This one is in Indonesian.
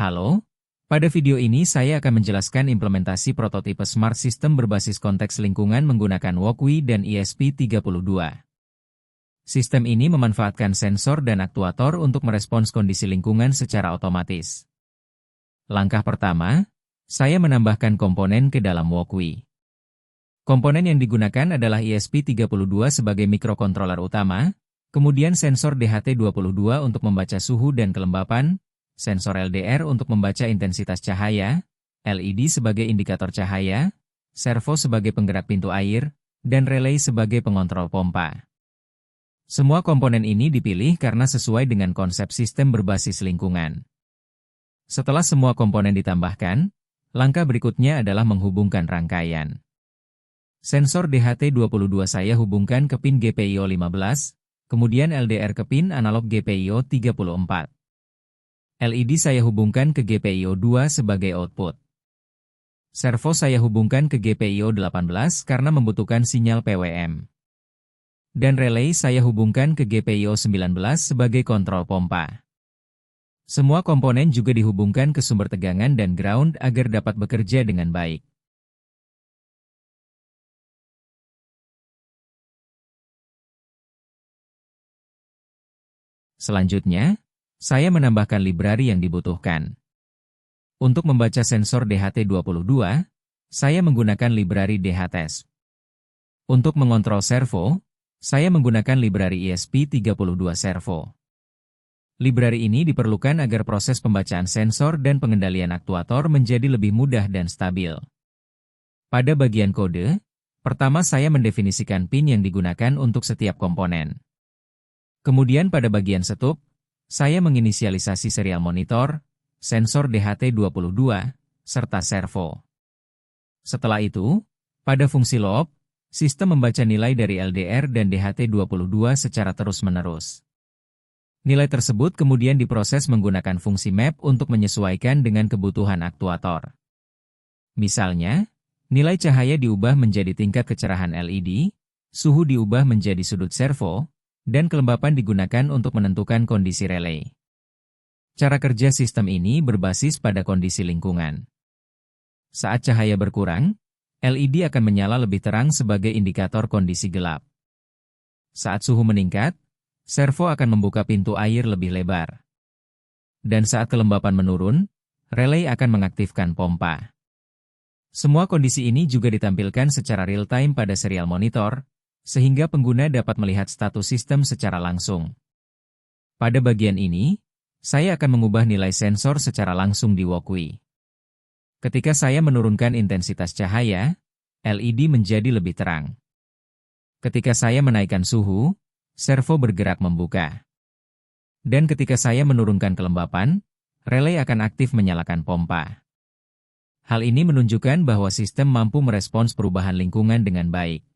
Halo, pada video ini saya akan menjelaskan implementasi prototipe Smart System berbasis konteks lingkungan menggunakan Walkway dan ESP32. Sistem ini memanfaatkan sensor dan aktuator untuk merespons kondisi lingkungan secara otomatis. Langkah pertama, saya menambahkan komponen ke dalam Walkway. Komponen yang digunakan adalah ESP32 sebagai mikrokontroler utama, kemudian sensor DHT22 untuk membaca suhu dan kelembapan, sensor LDR untuk membaca intensitas cahaya, LED sebagai indikator cahaya, servo sebagai penggerak pintu air, dan relay sebagai pengontrol pompa. Semua komponen ini dipilih karena sesuai dengan konsep sistem berbasis lingkungan. Setelah semua komponen ditambahkan, langkah berikutnya adalah menghubungkan rangkaian. Sensor DHT22 saya hubungkan ke pin GPIO 15, kemudian LDR ke pin analog GPIO 34. LED saya hubungkan ke GPIO 2 sebagai output. Servo saya hubungkan ke GPIO 18 karena membutuhkan sinyal PWM. Dan relay saya hubungkan ke GPIO 19 sebagai kontrol pompa. Semua komponen juga dihubungkan ke sumber tegangan dan ground agar dapat bekerja dengan baik. Selanjutnya, saya menambahkan library yang dibutuhkan. Untuk membaca sensor DHT22, saya menggunakan library DHTESP. Untuk mengontrol servo, saya menggunakan library ESP32 servo. Library ini diperlukan agar proses pembacaan sensor dan pengendalian aktuator menjadi lebih mudah dan stabil. Pada bagian kode, pertama saya mendefinisikan pin yang digunakan untuk setiap komponen. Kemudian pada bagian setup, saya menginisialisasi serial monitor, sensor DHT22, serta servo. Setelah itu, pada fungsi loop, sistem membaca nilai dari LDR dan DHT22 secara terus-menerus. Nilai tersebut kemudian diproses menggunakan fungsi map untuk menyesuaikan dengan kebutuhan aktuator. Misalnya, nilai cahaya diubah menjadi tingkat kecerahan LED, suhu diubah menjadi sudut servo, dan kelembapan digunakan untuk menentukan kondisi relay. Cara kerja sistem ini berbasis pada kondisi lingkungan. Saat cahaya berkurang, LED akan menyala lebih terang sebagai indikator kondisi gelap. Saat suhu meningkat, servo akan membuka pintu air lebih lebar. Dan saat kelembapan menurun, relay akan mengaktifkan pompa. Semua kondisi ini juga ditampilkan secara real-time pada serial monitor, sehingga pengguna dapat melihat status sistem secara langsung. Pada bagian ini, saya akan mengubah nilai sensor secara langsung di Walkway. Ketika saya menurunkan intensitas cahaya, LED menjadi lebih terang. Ketika saya menaikkan suhu, servo bergerak membuka. Dan ketika saya menurunkan kelembapan, relay akan aktif menyalakan pompa. Hal ini menunjukkan bahwa sistem mampu merespons perubahan lingkungan dengan baik.